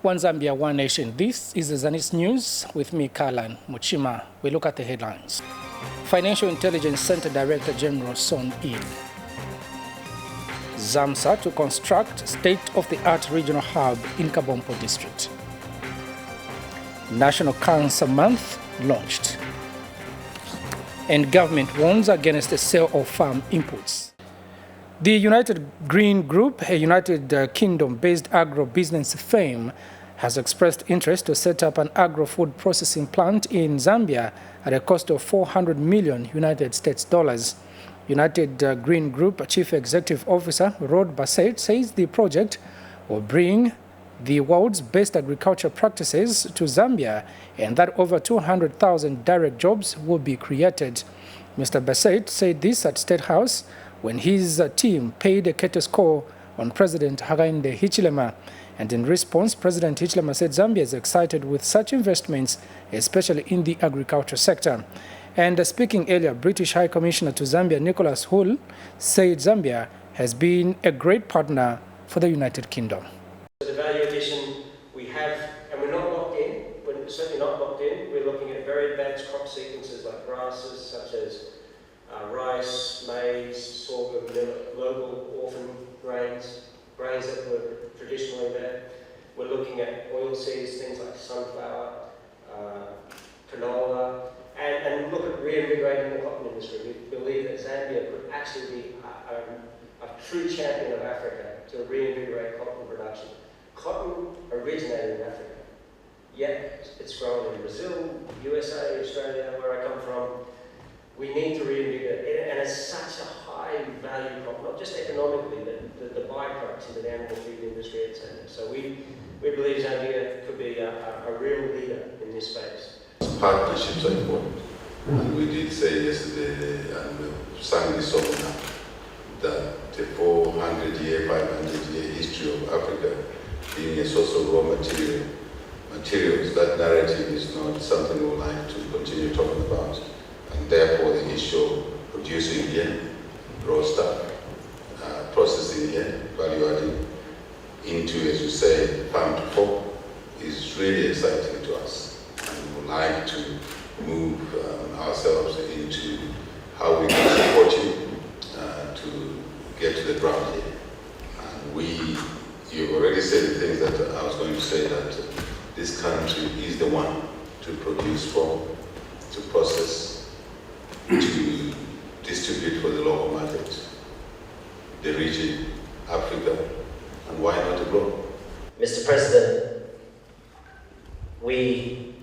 One Zambia, One Nation. This is the Zanis News with me, Kalan Muchima. We look at the headlines. Financial Intelligence Center Director General Son In. ZAMSA to construct state-of-the-art regional hub in Kabompo district. National Cancer Month launched. And government warns against the sale of farm inputs. The United Green Group, a United Kingdom-based agro-business firm, has expressed interest to set up an agro-food processing plant in Zambia at a cost of 400 million United States dollars. United Green Group Chief Executive Officer Rod Bassett says the project will bring the world's best agriculture practices to Zambia and that over 200,000 direct jobs will be created. Mr. Bassett said this at State House when his team paid a courtesy call on President Hakainde Hichilema. And in response, President Hichilema said Zambia is excited with such investments, especially in the agriculture sector. And speaking earlier, British High Commissioner to Zambia, Nicholas Hull, said Zambia has been a great partner for the United Kingdom. The value addition we have, and we're not locked in, we're certainly not locked in, we're looking at very advanced crop sequences like grasses such as rice, maize, sorghum, millet, global orphan grains that were traditionally there. We're looking at oilseeds, things like sunflower, canola, and look at reinvigorating the cotton industry. We believe that Zambia could actually be a true champion of Africa to reinvigorate cotton production. Cotton originated in Africa, yet it's grown in Brazil, USA, Australia, where I come from. We need to reinvigorate it, and it's such a high value crop, not just economically, but the byproducts into the animal feed industry, etc. So we believe Zambia could be a real leader in this space. Partnerships are important. And we did say yesterday, and we sang this song now, that the 400-year, 500-year history of Africa being a source of raw materials, that narrative is not something we would like to continue talking about. And therefore the issue of producing here, raw stuff, processing here, value adding into, as you say, farm to fork is really exciting to us. And we would like to move ourselves into how we can support you to get to the ground here. And you've already said the things that I was going to say, that this country is the one to produce from, to process, to distribute for the local market, the region, Africa, and why not abroad? Mr. President, we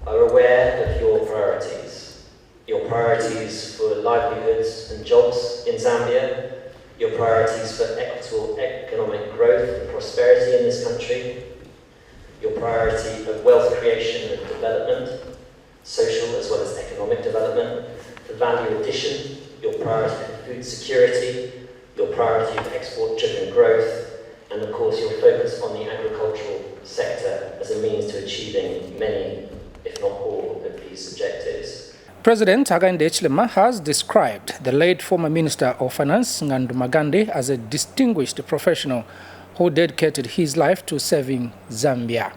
are aware of your priorities for livelihoods and jobs in Zambia, your priorities for equitable economic growth and prosperity in this country, your priority of wealth creation and development, social as well as economic development, the value addition, your priority for food security, your priority for export-driven growth, and of course your focus on the agricultural sector as a means to achieving many, if not all, of these objectives. President Hakainde Hichilema has described the late former Minister of Finance, Ngandu Magande, as a distinguished professional who dedicated his life to serving Zambia.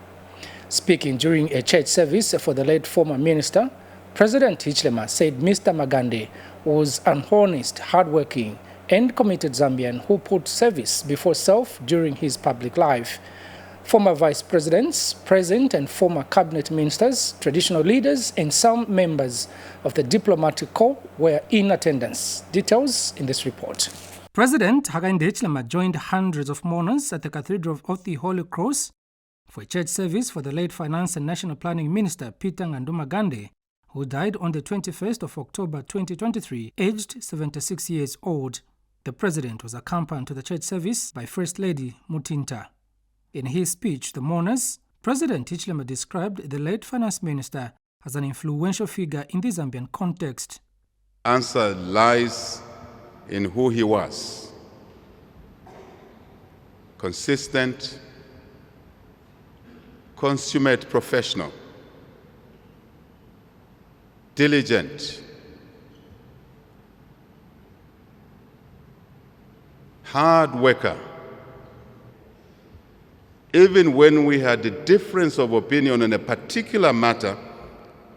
Speaking during a church service for the late former minister, President Hichilema said Mr. Magande was an honest, hardworking, and committed Zambian who put service before self during his public life. Former vice presidents, present and former cabinet ministers, traditional leaders, and some members of the diplomatic corps were in attendance. Details in this report. President Hakainde Hichilema joined hundreds of mourners at the Cathedral of the Holy Cross for a church service for the late Finance and National Planning Minister Peter Ngandu Magande, who died on the 21st of October 2023, aged 76 years old. The president was accompanied to the church service by First Lady Mutinta. In his speech, the mourners, President Hichilema described the late finance minister as an influential figure in the Zambian context. Answer lies in who he was. Consistent, consummate professional, diligent, hard worker, even when we had a difference of opinion on a particular matter,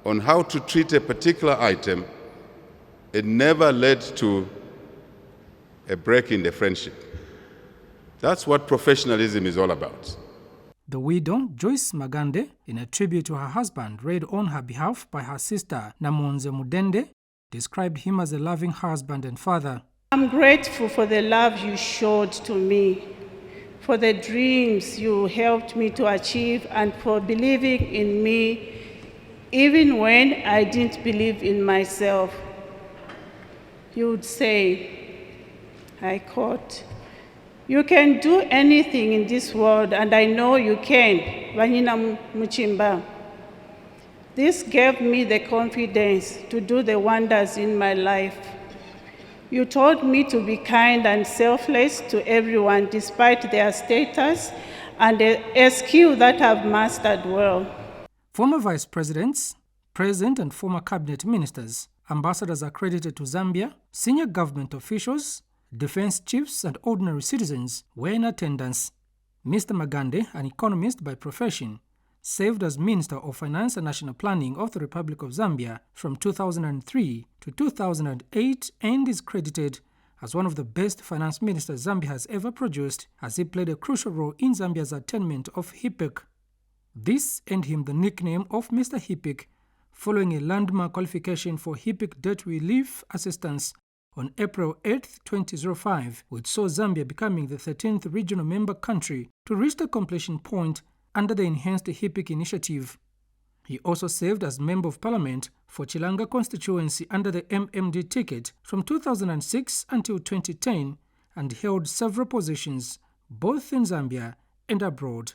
on how to treat a particular item, it never led to a break in the friendship. That's what professionalism is all about. The widow, Joyce Magande, in a tribute to her husband read on her behalf by her sister Namonze Mudende, described him as a loving husband and father. I'm grateful for the love you showed to me, for the dreams you helped me to achieve, and for believing in me even when I didn't believe in myself. You would say, I quote, "You can do anything in this world, and I know you can, Vanina Muchimba." This gave me the confidence to do the wonders in my life. You taught me to be kind and selfless to everyone despite their status, and a skill that I've mastered well. Former vice presidents, present and former cabinet ministers, ambassadors accredited to Zambia, senior government officials, defense chiefs and ordinary citizens were in attendance. Mr. Magande, an economist by profession, served as Minister of Finance and National Planning of the Republic of Zambia from 2003 to 2008 and is credited as one of the best finance ministers Zambia has ever produced, as he played a crucial role in Zambia's attainment of HIPC. This earned him the nickname of Mr. HIPC, following a landmark qualification for HIPC debt relief assistance on April 8, 2005, which saw Zambia becoming the 13th regional member country to reach the completion point under the enhanced HIPC initiative. He also served as Member of Parliament for Chilanga constituency under the MMD ticket from 2006 until 2010 and held several positions both in Zambia and abroad.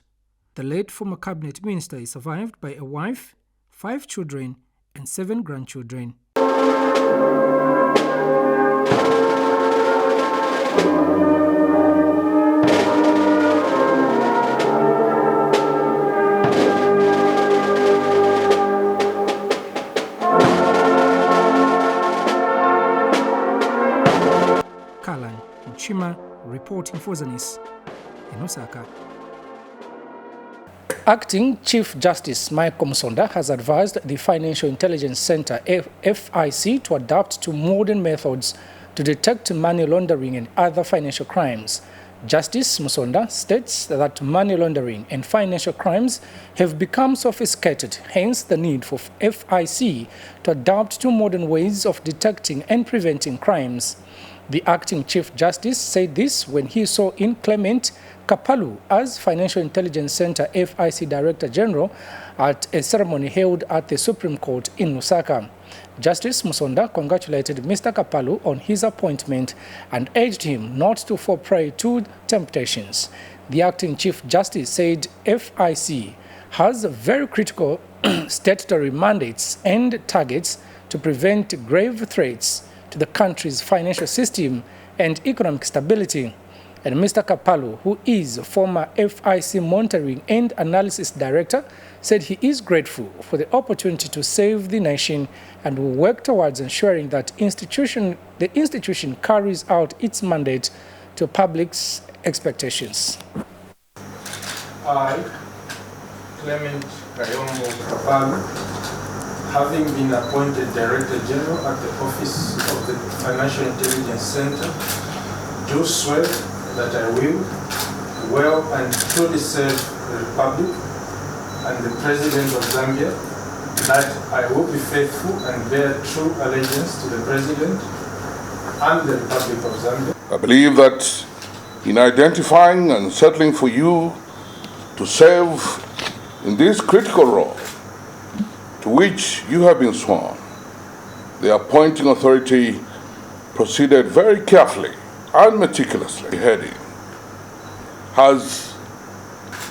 The late former cabinet minister is survived by a wife, 5 children, and 7 grandchildren. Chima reporting for Zanis in Osaka. Acting Chief Justice Michael Musonda has advised the Financial Intelligence Center FIC to adapt to modern methods to detect money laundering and other financial crimes. Justice Musonda states that money laundering and financial crimes have become sophisticated, hence the need for FIC to adapt to modern ways of detecting and preventing crimes. The acting Chief Justice said this when he saw in Clement Kapalu as Financial Intelligence Center FIC Director General at a ceremony held at the Supreme Court in Lusaka. Justice Musonda congratulated Mr. Kapalu on his appointment and urged him not to fall prey to temptations. The acting Chief Justice said FIC has very critical statutory mandates and targets to prevent grave threats to the country's financial system and economic stability. And Mr. Kapalu, who is former FIC Monitoring and Analysis Director, said he is grateful for the opportunity to save the nation and will work towards ensuring that the institution carries out its mandate to public's expectations. I, Clement Kayombo Kapalu, having been appointed Director General at the Office of the Financial Intelligence Center, do swear that I will well and truly serve the Republic and the President of Zambia, that I will be faithful and bear true allegiance to the President and the Republic of Zambia. I believe that in identifying and settling for you to serve in this critical role to which you have been sworn, the appointing authority proceeded very carefully and meticulously. Heading has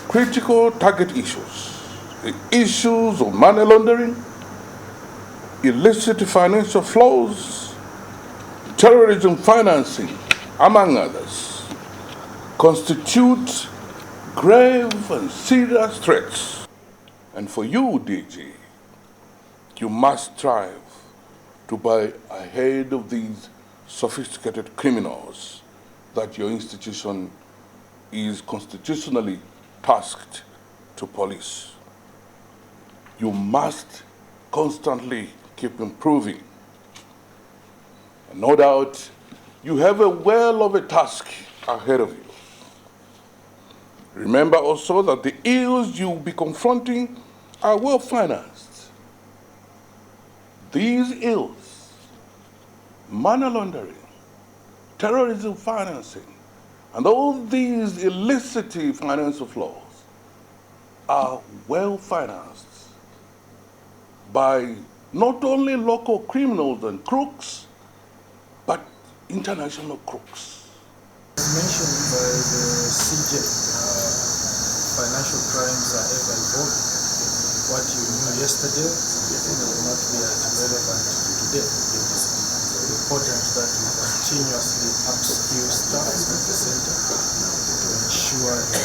critical target issues, the issues of money laundering, illicit financial flows, terrorism financing, among others, constitute grave and serious threats. And for you, DG, you must strive to be ahead of these sophisticated criminals that your institution is constitutionally tasked to police. You must constantly keep improving. And no doubt, you have a well of a task ahead of you. Remember also that the ills you'll be confronting are well financed. These ills, money laundering, terrorism financing, and all these illicit financial flows are well financed by not only local criminals and crooks, but international crooks. As mentioned by the CJ, financial crimes are ever evolving. What you knew yesterday will not be as relevant today. It's important that we continuously upskill staff at the center to ensure that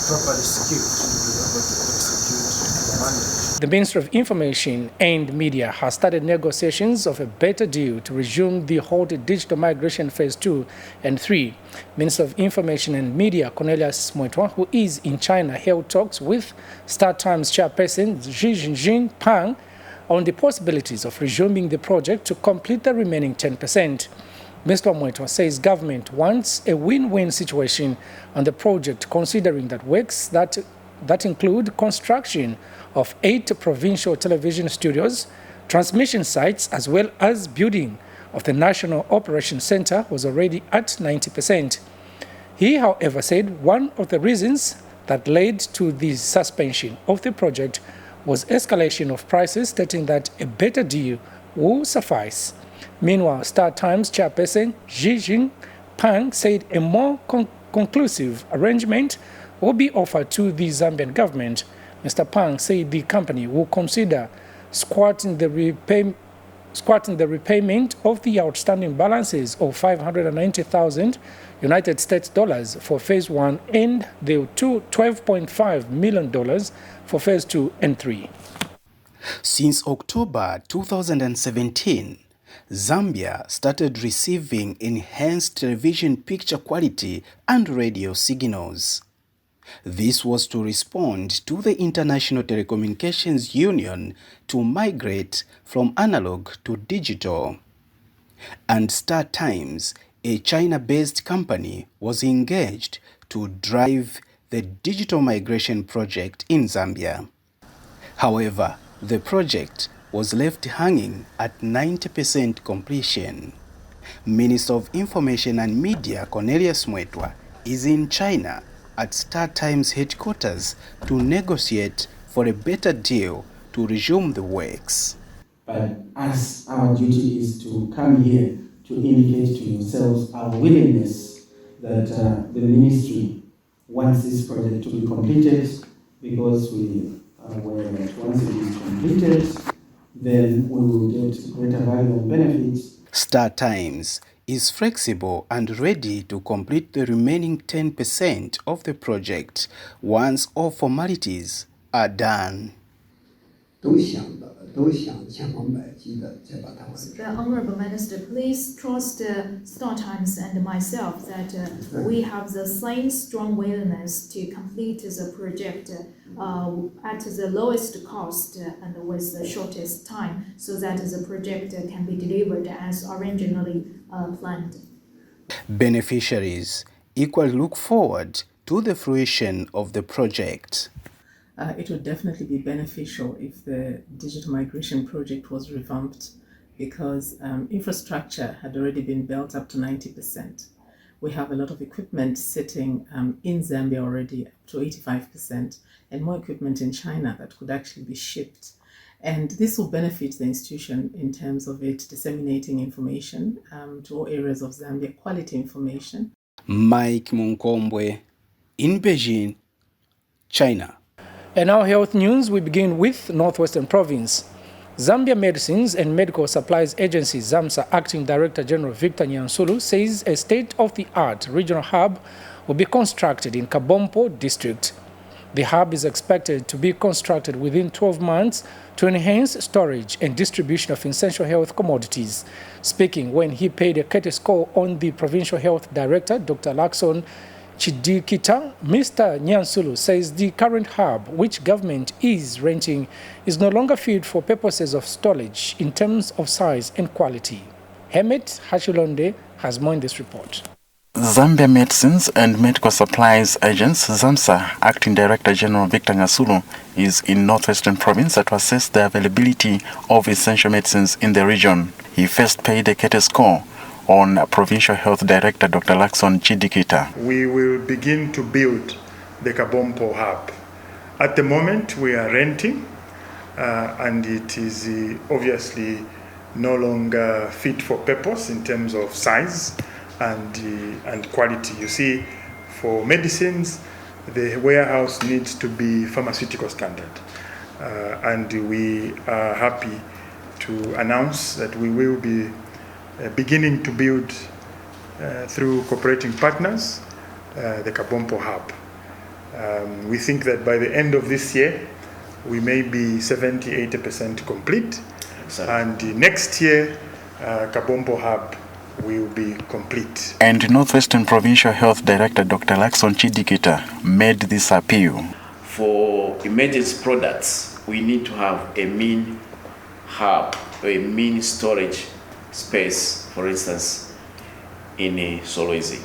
properly skilled to be able to execute the mandate. The Ministry of Information and Media has started negotiations of a better deal to resume the halted digital migration phase 2 and 3. Minister of Information and Media Cornelius Mwetwa, who is in China, held talks with Star Times chairperson Xi Jinping on the possibilities of resuming the project to complete the remaining 10%. Mr. Mwetwa says government wants a win-win situation on the project, considering that works that include construction of 8 provincial television studios, transmission sites, as well as building of the National Operations Center was already at 90%. He, however, said one of the reasons that led to the suspension of the project was escalation of prices, stating that a better deal will suffice. Meanwhile, Star Times chairperson Xi Jinping said a more conclusive arrangement will be offered to the Zambian government. Mr. Pang said the company will consider squatting the repayment of the outstanding balances of $590,000 United States dollars for phase 1 and the $12.5 million for phase 2 and 3. Since October 2017, Zambia started receiving enhanced television picture quality and radio signals. This was to respond to the International Telecommunications Union to migrate from analog to digital. And Star Times, a China-based company, was engaged to drive the digital migration project in Zambia. However, the project was left hanging at 90% completion. Minister of Information and Media Cornelius Mwetwa is in China at Star Times headquarters to negotiate for a better deal to resume the works. But as our duty is to come here to indicate to yourselves our willingness that the ministry wants this project to be completed, because we are aware that once it is completed, then we will get greater value and benefits. Star Times is flexible and ready to complete the remaining 10% of the project once all formalities are done. The Honorable Minister, please trust Star Times and myself that we have the same strong willingness to complete the project at the lowest cost and with the shortest time, so that the project can be delivered as originally planned. Beneficiaries equally look forward to the fruition of the project. It would definitely be beneficial if the digital migration project was revamped, because infrastructure had already been built up to 90%. We have a lot of equipment sitting in Zambia already up to 85%, and more equipment in China that could actually be shipped. And this will benefit the institution in terms of it disseminating information to all areas of Zambia, quality information. Mike Munkombwe in Beijing, China. And now health news, we begin with Northwestern Province. Zambia Medicines and Medical Supplies Agency ZAMSA Acting Director General Victor Nyansulu says a state-of-the-art regional hub will be constructed in Kabompo district. The hub is expected to be constructed within 12 months to enhance storage and distribution of essential health commodities. Speaking when he paid a courtesy call on the Provincial Health Director, Dr. Lakson Chidikita, Mr. Nyansulu says the current hub, which government is renting, is no longer fit for purposes of storage in terms of size and quality. Hemet Hachilonde has more in this report. Zambia Medicines and Medical Supplies Agents, ZAMSA, Acting Director General Victor Ngasulu, is in Northwestern Province to assess the availability of essential medicines in the region. He first paid a courtesy call on Provincial Health Director Dr. Lacson Chidikita. We will begin to build the Kabompo hub. At the moment, we are renting, and it is obviously no longer fit for purpose in terms of size and quality. You see, for medicines, the warehouse needs to be pharmaceutical standard, and we are happy to announce that we will be beginning to build through cooperating partners the Kabompo hub. We think that by the end of this year we may be 70-80% complete, and next year Kabompo hub will be complete. And Northwestern Provincial Health Director Dr. Lacson Chidikita made this appeal. For emergency products, we need to have a main hub or a main storage space, for instance, in Solwezi,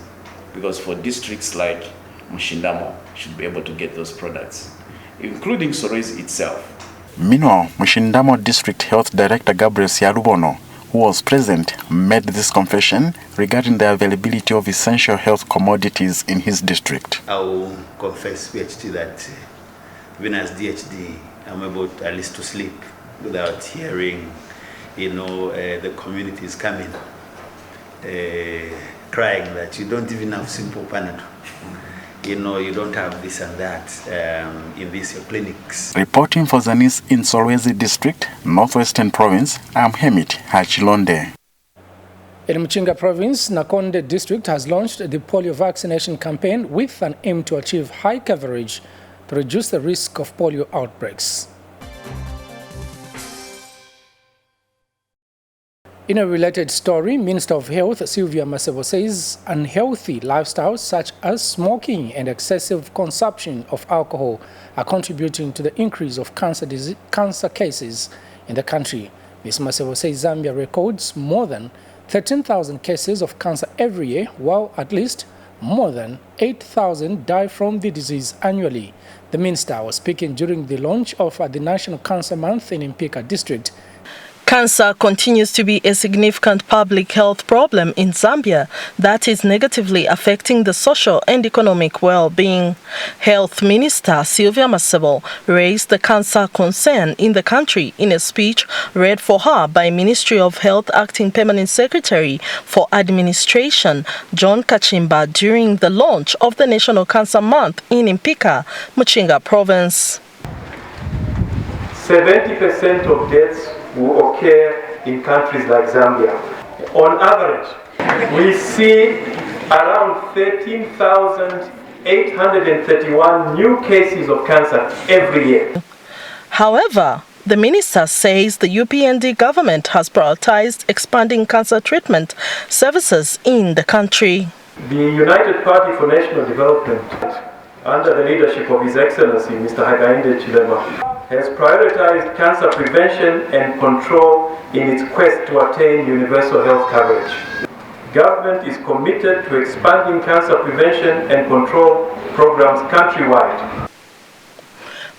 because for districts like Mushindamo should be able to get those products, including Solwezi itself. Meanwhile, Mushindamo District Health Director Gabriel Siarubono, who was present, made this confession regarding the availability of essential health commodities in his district. I will confess, PhD, that even as DHD, I'm able at least to sleep without hearing, the community is coming, crying that you don't even have simple Panadol. You don't have this and that in these your clinics. Reporting for Zanis in Solwezi District, Northwestern Province, I'm Hemet Hachilonde. In Mchinga Province, Nakonde District has launched the polio vaccination campaign with an aim to achieve high coverage to reduce the risk of polio outbreaks. In a related story, Minister of Health Sylvia Masebo says unhealthy lifestyles such as smoking and excessive consumption of alcohol are contributing to the increase of cancer cases in the country. Ms. Masebo says Zambia records more than 13,000 cases of cancer every year, while at least more than 8,000 die from the disease annually. The minister was speaking during the launch of the National Cancer Month in Mpika District. Cancer continues to be a significant public health problem in Zambia that is negatively affecting the social and economic well-being. Health Minister Sylvia Masebo raised the cancer concern in the country in a speech read for her by Ministry of Health Acting Permanent Secretary for Administration John Kachimba during the launch of the National Cancer Month in Mpika, Mchinga Province. 70% of deaths will occur in countries like Zambia. On average, we see around 13,831 new cases of cancer every year. However, the minister says the UPND government has prioritized expanding cancer treatment services in the country. The United Party for National Development, under the leadership of His Excellency Mr. Hakainde Chilema, has prioritized cancer prevention and control in its quest to attain universal health coverage. Government is committed to expanding cancer prevention and control programs countrywide.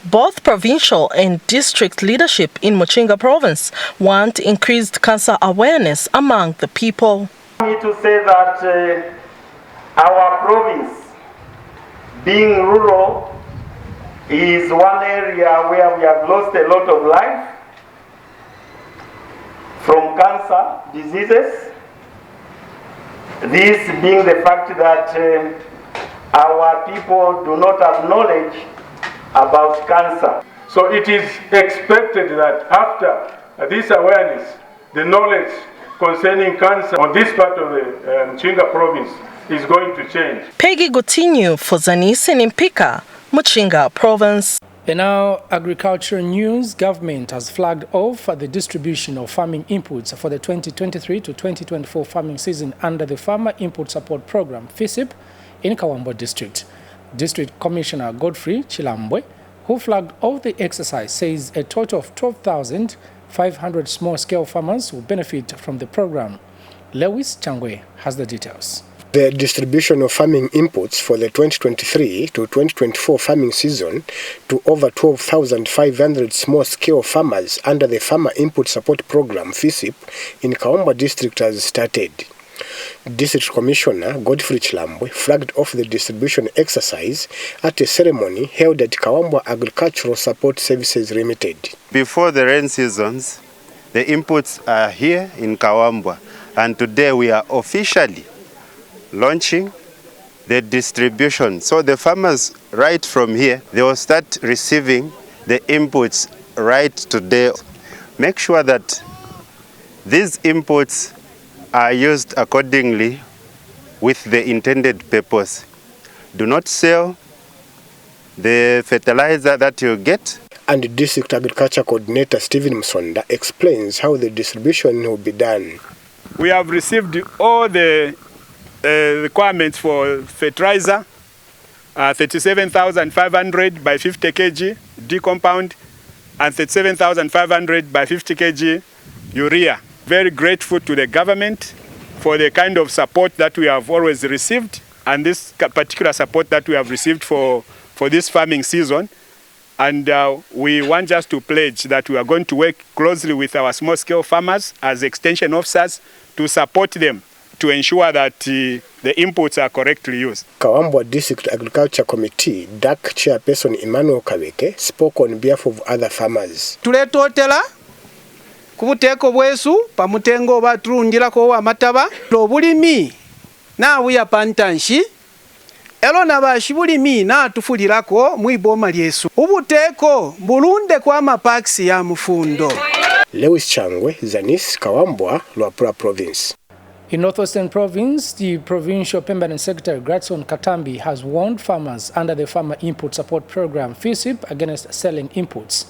Both provincial and district leadership in Mchinga Province want increased cancer awareness among the people. I need to say that our province, being rural, is one area where we have lost a lot of life from cancer diseases. This being the fact that our people do not have knowledge about cancer. So it is expected that after this awareness, the knowledge concerning cancer on this part of the Mchinga province is going to change. Peggy Gotinyu for Zanis in Mpika, Mchinga Province. In our agricultural news, government has flagged off the distribution of farming inputs for the 2023 to 2024 farming season under the Farmer Input Support Program, FISIP, in Kawambo district. District Commissioner Godfrey Chilambwe, who flagged off the exercise, says a total of 12,500 small-scale farmers will benefit from the program. Lewis Changwe has the details. The distribution of farming inputs for the 2023 to 2024 farming season to over 12,500 small-scale farmers under the Farmer Input Support Program (FISIP) in Kawambo district has started. District Commissioner Godfrey Chilambwe flagged off the distribution exercise at a ceremony held at Kawambo Agricultural Support Services Limited. Before the rain seasons, the inputs are here in Kawambo, and today we are officially launching the distribution. So the farmers right from here, they will start receiving the inputs right today. Make sure that these inputs are used accordingly with the intended purpose. Do not sell the fertilizer that you get. And District Agriculture Coordinator Stephen Msonda explains how the distribution will be done. We have received all the requirements for fertilizer, 37,500 by 50 kg D compound and 37,500 by 50 kg urea. Very grateful to the government for the kind of support that we have always received, and this particular support that we have received for this farming season. And we want just to pledge that we are going to work closely with our small-scale farmers as extension officers to support them to ensure that the inputs are correctly used. Kawambo District Agriculture Committee DAC Chairperson Emmanuel Kabeke spoke on behalf of other farmers. Tuletotela kubuteko bwesu pamutengo baturungirako amataba obulimi nawe pantanshi elo nabashi bulimi natufulirako mwiboma lyesu ubuteko bulunde kwa mapaksi ya mufundo. Lewis Changwe, Zanis, Kawambo, Luapula Province. In Northwestern Province, the Provincial Permanent Secretary Gratson Katambi has warned farmers under the Farmer Input Support Program (FISIP) against selling inputs.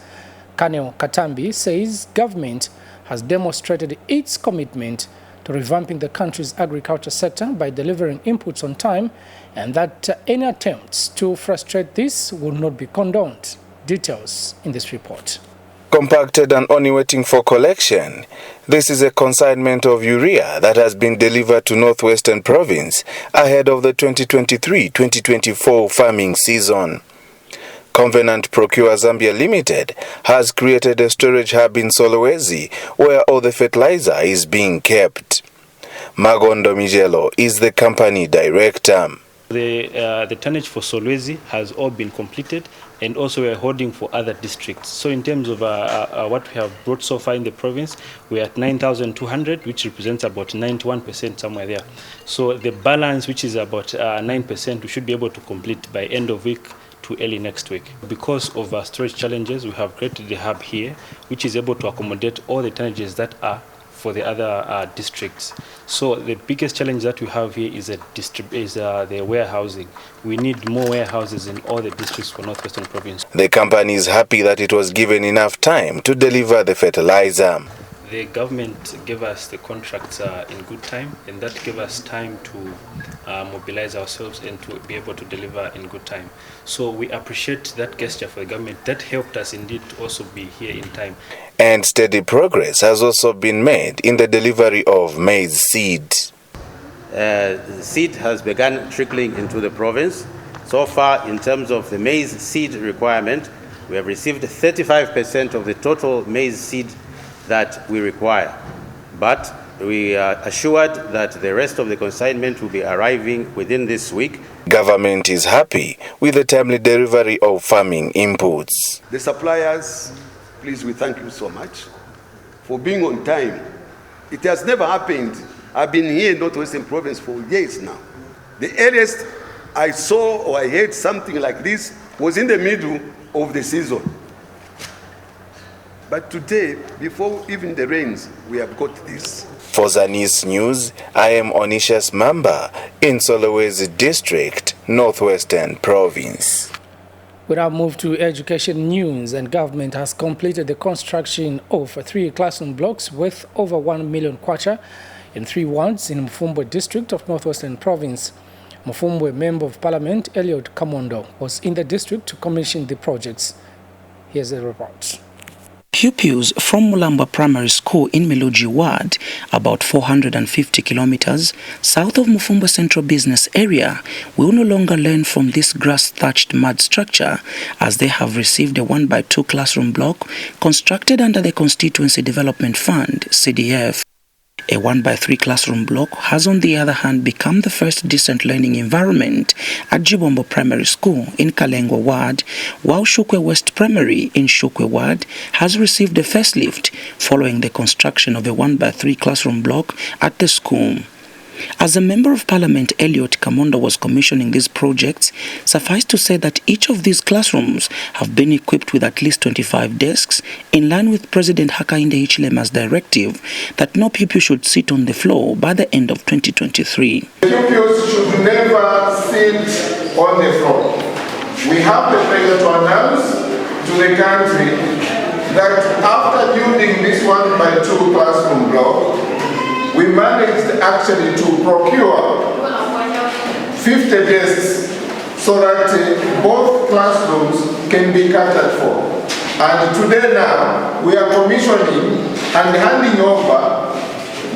Colonel Katambi says government has demonstrated its commitment to revamping the country's agriculture sector by delivering inputs on time, and that any attempts to frustrate this will not be condoned. Details in this report. Compacted and only waiting for collection. This is a consignment of urea that has been delivered to Northwestern Province ahead of the 2023-2024 farming season. Covenant Procure Zambia Limited has created a storage hub in Solwezi where all the fertilizer is being kept. Magondo Mijelo is the company director. The tonnage for Solwezi has all been completed, and also we are holding for other districts. So in terms of what we have brought so far in the province, we are at 9,200, which represents about 91% somewhere there. So the balance, which is about 9%, we should be able to complete by end of week to early next week. Because of our storage challenges, we have created the hub here, which is able to accommodate all the tonnages that are for the other districts. So the biggest challenge that we have here is the warehousing. We need more warehouses in all the districts for Northwestern Province. The company is happy that it was given enough time to deliver the fertilizer. The government gave us the contracts in good time, and that gave us time to mobilize ourselves and to be able to deliver in good time. So we appreciate that gesture for the government. That helped us indeed to also be here in time. And steady progress has also been made in the delivery of maize seed. Seed has begun trickling into the province. So far, in terms of the maize seed requirement, we have received 35% of the total maize seed that we require. But we are assured that the rest of the consignment will be arriving within this week. Government is happy with the timely delivery of farming inputs. The suppliers, please, we thank you so much for being on time. It has never happened. I've been here in Northwestern Province for years now. The earliest I saw or I heard something like this was in the middle of the season. But today, before even the rains, we have got this. For Zanis News, I am Onishas Mamba in Solwezi District, Northwestern Province. We now move to education news, and government has completed the construction of 3 classroom blocks worth over 1 million kwacha in 3 wards in Mfumbo District of Northwestern Province. Mufumbwe Member of Parliament Eliud Kamondo was in the district to commission the projects. Here's a report. Pupils from Mulamba Primary School in Meluji Ward, about 450 kilometers south of Mufumba Central Business Area, will no longer learn from this grass-thatched mud structure as they have received a 1x2 classroom block constructed under the Constituency Development Fund, CDF. A 1x3 classroom block has on the other hand become the first decent learning environment at Jibombo Primary School in Kalengwa Ward, while Shukwe West Primary in Shukwe Ward has received a facelift following the construction of a 1x3 classroom block at the school. As a Member of Parliament Eliud Kamondo was commissioning these projects, suffice to say that each of these classrooms have been equipped with at least 25 desks, in line with President Hakainde Hichilema's directive that no pupil should sit on the floor by the end of 2023. Pupils should never sit on the floor. We have the pleasure to announce to the country that after building this 1x2 classroom block, we managed actually to procure 50 desks so that both classrooms can be catered for. And today now, we are commissioning and handing over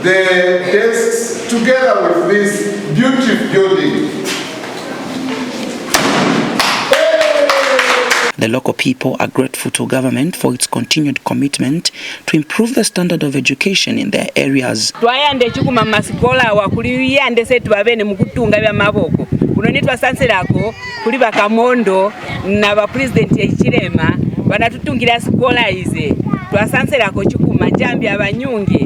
the desks together with this beautiful building. The local people are grateful to government for its continued commitment to improve the standard of education in their areas. Twayande chukuma masikola wakuliyande setu babene mukutunga bya maboko. Kuno nitwa sanselako kuli bakamondo na ba president Hichilema banatutungira sikola ize. Twasanselako chukuma jambi abanyunge.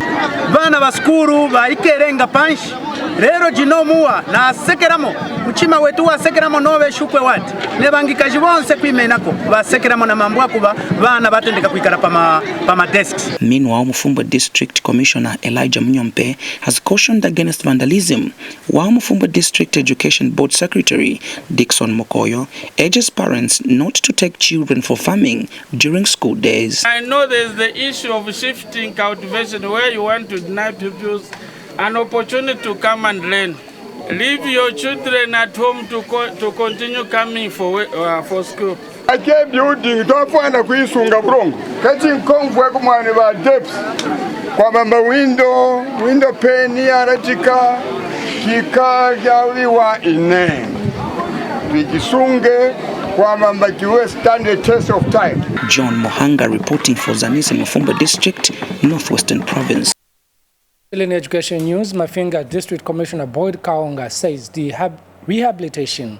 Bana baskuru baikerenga panshi. Rero jinomuwa na sekeramo kuchima wetu wa sekeramo nobe Shukwe Ward nebangikaji bonse kwimenako basekeramo na mambo akuba bana batendeka kwikara pama desks. Meanwhile, Mufumba District Commissioner Elijah Mnyompe has cautioned against vandalism, while Mufumba District Education Board Secretary Dickson Mokoyo urges parents not to take children for farming during school days. I know there's the issue of shifting cultivation where you want to deny pupils an opportunity to come and learn. Leave your children at home to continue coming for school. I kept building to find a kuisunga brongo. Catching comfort kumani ba depths. Kwa bamba window pane aratika kika jawiwa ine. Vikisunge kwa bamba kiwe stand the test of time. John Mohanga reporting for Zanis in Mufumba District, Northwestern Province. In education news, Mafinga District Commissioner Boyd Kaonga says the rehabilitation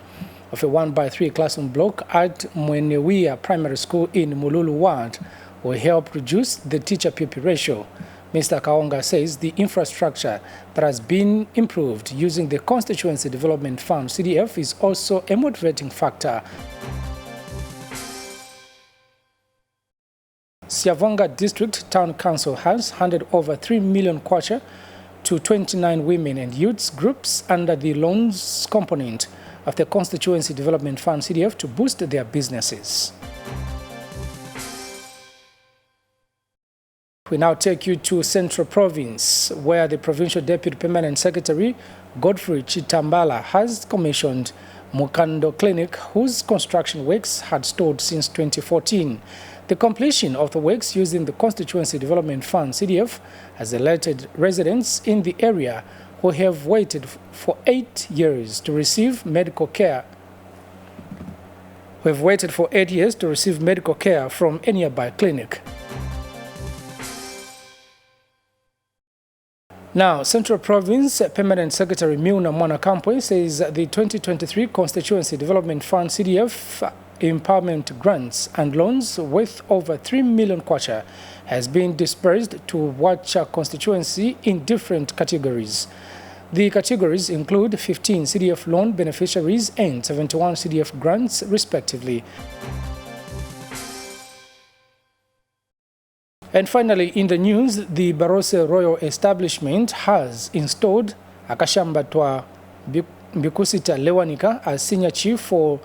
of a 1x3 classroom block at Mwenewia Primary School in Mululu Ward will help reduce the teacher-pupil ratio. Mr. Kaonga says the infrastructure that has been improved using the Constituency Development Fund CDF is also a motivating factor. Siavonga District Town Council has handed over 3 million kwacha to 29 women and youths groups under the loans component of the Constituency Development Fund CDF to boost their businesses. We now take you to Central Province, where the Provincial Deputy Permanent Secretary Godfrey Chitambala has commissioned Mukando Clinic, whose construction works had stalled since 2014. The completion of the works using the Constituency Development Fund CDF has alerted residents in the area who have waited for 8 years to receive medical care. From a nearby clinic. Now, Central Province Permanent Secretary Milna Mwanakampwe says the 2023 Constituency Development Fund CDF empowerment grants and loans worth over 3 million kwacha has been dispersed to Wacha constituency in different categories. The categories include 15 CDF loan beneficiaries and 71 CDF grants, respectively. And finally, in the news, the Barose Royal Establishment has installed Akashamba Twa Bikusita Lewanika as senior chief for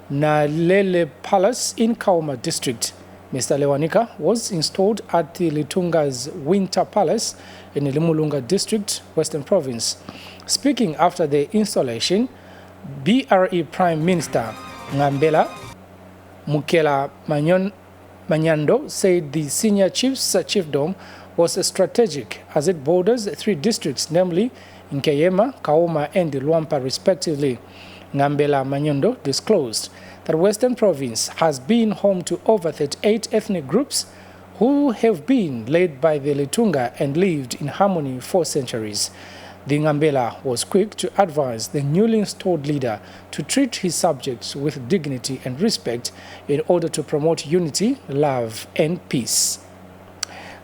Nalele Palace in Kauma District. Mr. Lewanika was installed at the Litunga's Winter Palace in the Limulunga District, Western Province. Speaking after the installation, BRE Prime Minister Ngambela Mukela Manyando said the senior chief's chiefdom was strategic as it borders 3 districts, namely Nkeyema, Kaoma and Luampa respectively. Ngambela Manyando disclosed that Western Province has been home to over 38 ethnic groups who have been led by the Litunga and lived in harmony for centuries. The Ngambela was quick to advise the newly installed leader to treat his subjects with dignity and respect in order to promote unity, love and peace.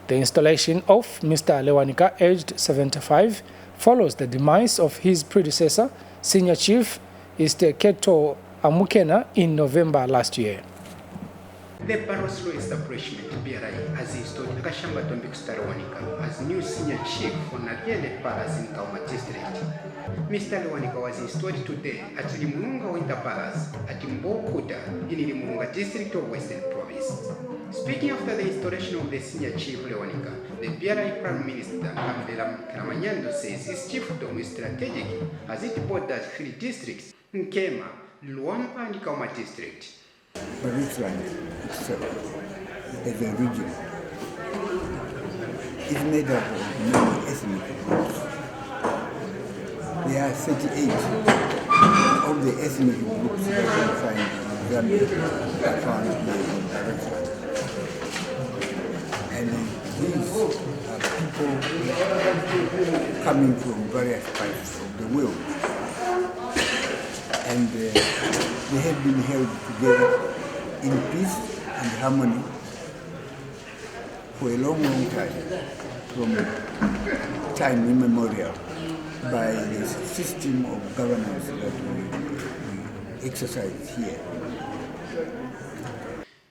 The installation of Mr. Lewanika, aged 75, follows the demise of his predecessor, Senior Chief Isteketo Amukena, in November last year. The Barrows Law establishment, BRI, has installed Akashamba Mr. Lewanika as new senior chief for Nariele Palace in Kauma district. Mr. Lewanika was installed today at Limurunga Winter Palace at Mbokuda in Limurunga district of Western Province. Speaking after the installation of the senior chief Lewanika, the BRI Prime Minister Ngambela Manyando says his chiefdom is strategic as it borders 3 districts, Nkema, Luampa and Kauma district. Barutland itself, as a region, is made up of many ethnic groups. There are 38 of the ethnic groups that you find in Zambia are found here in Barutland. And these are people coming from various parts of the world. And they have been held together in peace and harmony for a long, long time, from time immemorial, by the system of governance that we exercise here.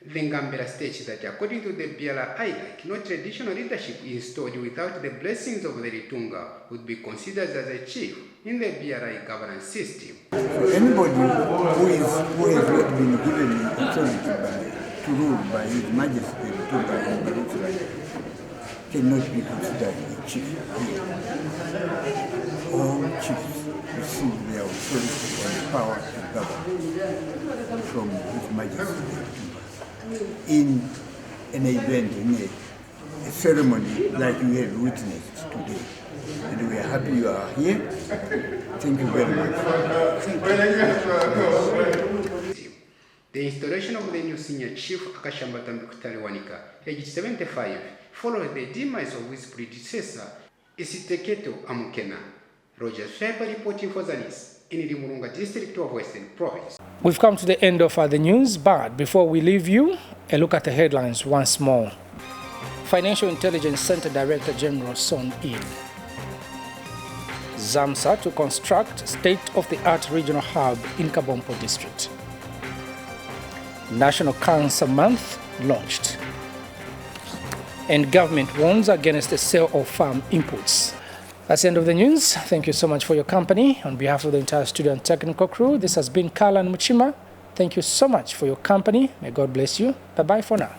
The Ngambela states that according to the BRI, no traditional leadership installed without the blessings of the Litunga would be considered as a chief in the BRI governance system. So anybody who has not been given the authority to rule by His Majesty Litunga in Barutland cannot be considered a chief here. All chiefs receive their authority and power to govern from His Majesty Litunga. In an event, in a ceremony like you have witnessed today. And we are happy you are here. Thank you very much. The installation of the new senior chief Akashamba Lewanika, aged 75, follows the demise of his predecessor, Isiteketo Amukena. Roger Schreiber reporting for Zanis in Limurunga district of Western Province. We've come to the end of the news, but before we leave you, a look at the headlines once more. Financial Intelligence Center Director General Son In. ZAMSA to construct state-of-the-art regional hub in Kabompo district. National Cancer Month launched. And government warns against the sale of farm inputs. That's the end of the news. Thank you so much for your company. On behalf of the entire studio and technical crew, this has been Karlan Muchima. Thank you so much for your company. May God bless you. Bye-bye for now.